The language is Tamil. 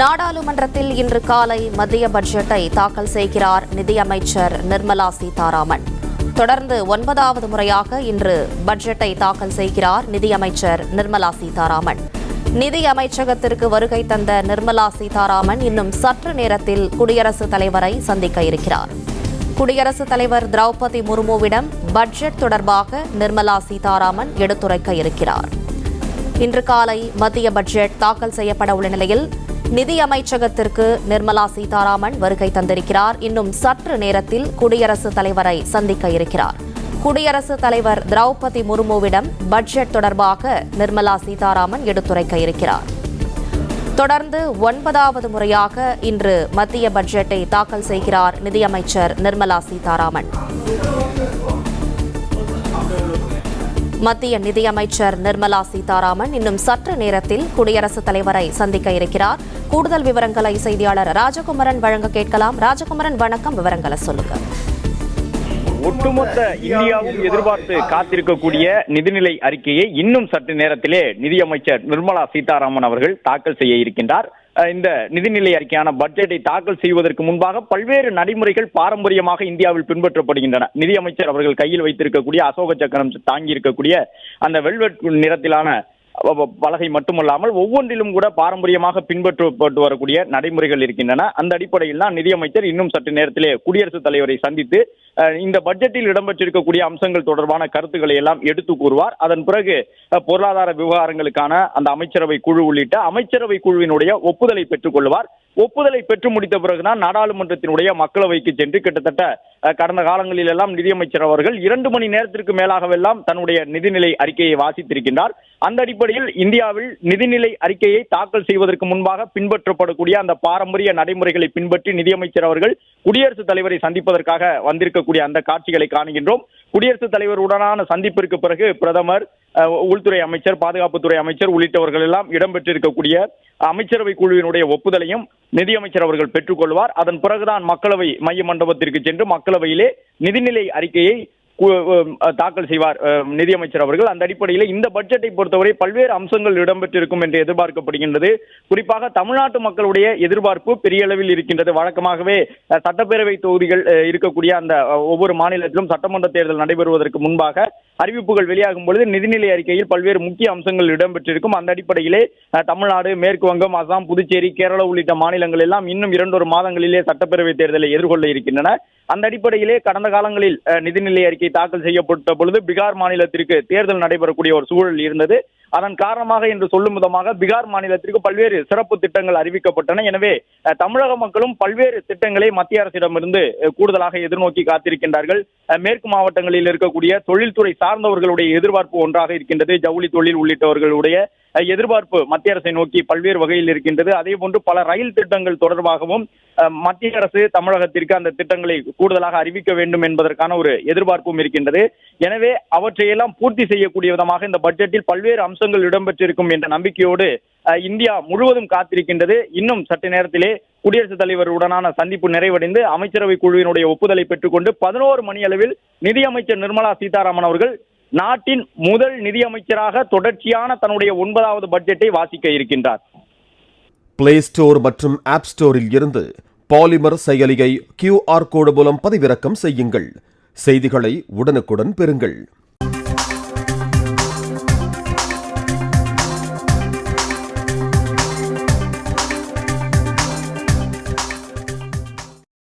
நாடாளுமன்றத்தில் இன்று காலை மத்திய பட்ஜெட்டை தாக்கல் செய்கிறார் நிதியமைச்சர் நிர்மலா சீதாராமன். தொடர்ந்து 9வது முறையாக இன்று பட்ஜெட்டை தாக்கல் செய்கிறார் நிதியமைச்சர் நிர்மலா சீதாராமன். நிதி அமைச்சகத்திற்கு வருகை தந்த நிர்மலா சீதாராமன் இன்னும் சற்று நேரத்தில் குடியரசுத் தலைவரை சந்திக்க இருக்கிறார். குடியரசுத் தலைவர் திரௌபதி முர்முவிடம் பட்ஜெட் தொடர்பாக நிர்மலா சீதாராமன் எடுத்துரைக்க இருக்கிறார். இன்று காலை மத்திய பட்ஜெட் தாக்கல் செய்யப்பட உள்ள நிலையில் நிதி அமைச்சகத்திற்கு நிர்மலா சீதாராமன் வருகை தந்திருக்கிறார். இன்னும் சற்று நேரத்தில் குடியரசுத் தலைவரை சந்திக்க இருக்கிறார். குடியரசுத் தலைவர் திரௌபதி முர்முவிடம் பட்ஜெட் தொடர்பாக நிர்மலா சீதாராமன் எடுத்துரைக்க இருக்கிறார். தொடர்ந்து 9வது முறையாக இன்று மத்திய பட்ஜெட்டை தாக்கல் செய்கிறார் நிதியமைச்சர் நிர்மலா சீதாராமன். மத்திய நிதியமைச்சர் நிர்மலா சீதாராமன் இன்னும் சற்று நேரத்தில் குடியரசுத் தலைவரை சந்திக்க இருக்கிறார். கூடுதல் விவரங்களை செய்தியாளர் ராஜகுமரன் வழங்க கேட்கலாம். ராஜகுமரன், வணக்கம். விவரங்களை சொல்லுங்க. ஒட்டுமொத்த இந்தியாவும் எதிர்பார்த்து காத்திருக்கக்கூடிய நிதிநிலை அறிக்கையை இன்னும் சற்று நேரத்திலே நிதியமைச்சர் நிர்மலா சீதாராமன் அவர்கள் தாக்கல் செய்ய இருக்கின்றார். இந்த நிதிநிலை அறிக்கையான பட்ஜெட்டை தாக்கல் செய்வதற்கு முன்பாக பல்வேறு நடைமுறைகள் பாரம்பரியமாக இந்தியாவில் பின்பற்றப்படுகின்றன. நிதியமைச்சர் அவர்கள் கையில் வைத்திருக்கக்கூடிய அசோக சக்கரம் தாங்கி இருக்கக்கூடிய அந்த வெல்வெட் நிறத்திலான பலகை மட்டுமல்லாமல் ஒவ்வொன்றிலும் கூட பாரம்பரியமாக பின்பற்றப்பட்டு வரக்கூடிய நடைமுறைகள் இருக்கின்றன. அந்த அடிப்படையில் தான் நிதியமைச்சர் இன்னும் சற்று நேரத்திலே குடியரசுத் தலைவரை சந்தித்து இந்த பட்ஜெட்டில் இடம்பெற்றிருக்கக்கூடிய அம்சங்கள் தொடர்பான கருத்துக்களை எல்லாம் எடுத்து கூறுவார். அதன் பிறகு பொருளாதார விவகாரங்களுக்கான அந்த அமைச்சரவை குழு உள்ளிட்ட அமைச்சரவை குழுவினுடைய ஒப்புதலை பெற்றுக் கொள்வார். ஒப்புதலை பெற்று முடித்த பிறகுதான் நாடாளுமன்றத்தினுடைய மக்களவைக்கு சென்று கிட்டத்தட்ட கடந்த காலங்களில் எல்லாம் நிதியமைச்சர் அவர்கள் 2 மணி நேரத்திற்கு மேலாகவெல்லாம் தன்னுடைய நிதிநிலை அறிக்கையை வாசித்திருக்கின்றார். அந்த அடிப்படையில் இந்தியாவில் நிதிநிலை அறிக்கையை தாக்கல் செய்வதற்கு முன்பாக பின்பற்றப்படக்கூடிய அந்த பாரம்பரிய நடைமுறைகளை பின்பற்றி நிதியமைச்சர் அவர்கள் குடியரசுத் தலைவரை சந்திப்பதற்காக வந்திருக்கக்கூடிய அந்த காட்சிகளை காணுகின்றோம். குடியரசுத் தலைவருடனான சந்திப்பிற்கு பிறகு பிரதமர், உள்துறை அமைச்சர், பாதுகாப்புத்துறை அமைச்சர் உள்ளிட்டவர்கள் எல்லாம் இடம்பெற்றிருக்கக்கூடிய அமைச்சரவை குழுவினுடைய ஒப்புதலையும் நிதியமைச்சர் அவர்கள் பெற்றுக் கொள்வார். அதன் பிறகுதான் மக்களவை மைய மண்டபத்திற்கு சென்று மக்களவையிலே நிதிநிலை அறிக்கையை தாக்கல் செய்வார் நிதியமைச்சர் அவர்கள். அந்த அடிப்படையில் இந்த பட்ஜெட்டை பொறுத்தவரை பல்வேறு அம்சங்கள் இடம்பெற்றிருக்கும் என்று எதிர்பார்க்கப்படுகின்றது. குறிப்பாக தமிழ்நாட்டு மக்களுடைய எதிர்பார்ப்பு பெரிய அளவில் இருக்கின்றது. வழக்கமாகவே சட்டப்பேரவை தொகுதிகள் இருக்கக்கூடிய அந்த ஒவ்வொரு மாநிலத்திலும் சட்டமன்ற தேர்தல் நடைபெறுவதற்கு முன்பாக அறிவிப்புகள் வெளியாகும் பொழுது நிதிநிலை அறிக்கையில் பல்வேறு முக்கிய அம்சங்கள் இடம்பெற்றிருக்கும். அந்த அடிப்படையிலே தமிழ்நாடு, மேற்கு வங்கம், அசாம், புதுச்சேரி, கேரளா உள்ளிட்ட மாநிலங்கள் எல்லாம் இன்னும் 2 மாதங்களிலே சட்டப்பேரவை தேர்தலை எதிர்கொள்ள இருக்கின்றன. அந்த அடிப்படையிலே கடந்த காலங்களில் நிதிநிலை அறிக்கை தாக்கல் செய்யப்பட்ட பொழுது பீகார் மாநிலத்திற்கு தேர்தல் நடைபெறக்கூடிய ஒரு சூழல் இருந்தது. அதன் காரணமாக என்று சொல்லும் விதமாக பீகார் மாநிலத்திற்கு பல்வேறு சிறப்பு திட்டங்கள் அறிவிக்கப்பட்டன. எனவே தமிழக மக்களும் பல்வேறு திட்டங்களை மத்திய அரசிடமிருந்து கூடுதலாக எதிர்நோக்கி காத்திருக்கின்றார்கள். மேற்கு மாவட்டங்களில் இருக்கக்கூடிய தொழில்துறை சார்ந்தவர்களுடைய எதிர்பார்ப்பு ஒன்றாக இருக்கின்றது. ஜவுளி தொழில் உள்ளிட்டவர்களுடைய எதிர்பார்ப்பு மத்திய அரசை நோக்கி பல்வேறு வகையில் இருக்கின்றது. அதே போன்று பல ரயில் திட்டங்கள் தொடர்பாகவும் மத்திய அரசு தமிழகத்திற்கு அந்த திட்டங்களை கூடுதலாக அறிவிக்க வேண்டும் என்பதற்கான ஒரு எதிர்பார்ப்பும் இருக்கின்றது. எனவே அவற்றையெல்லாம் பூர்த்தி செய்யக்கூடிய விதமாக இந்த பட்ஜெட்டில் பல்வேறு அம்சங்கள் இடம்பெற்றிருக்கும் என்ற நம்பிக்கையோடு இந்தியா முழுவதும் காத்திருக்கின்றது. இன்னும் சற்று நேரத்திலே குடியரசுத் தலைவருடனான சந்திப்பு நிறைவடைந்து அமைச்சரவை குழுவினுடைய ஒப்புதலை பெற்றுக்கொண்டு 11 மணி அளவில் நிதியமைச்சர் நிர்மலா சீதாராமன் அவர்கள் நாட்டின் முதல் நிதியமைச்சராக தொடர்ச்சியான தன்னுடைய 9வது பட்ஜெட்டை வாசிக்க இருக்கின்றார். பிளே ஸ்டோர் மற்றும் ஆப் ஸ்டோரில் இருந்து பாலிமர் செயலியை QR கோடு மூலம் பதிவிறக்கம் செய்யுங்கள். செய்திகளை உடனுக்குடன் பெறுங்கள்.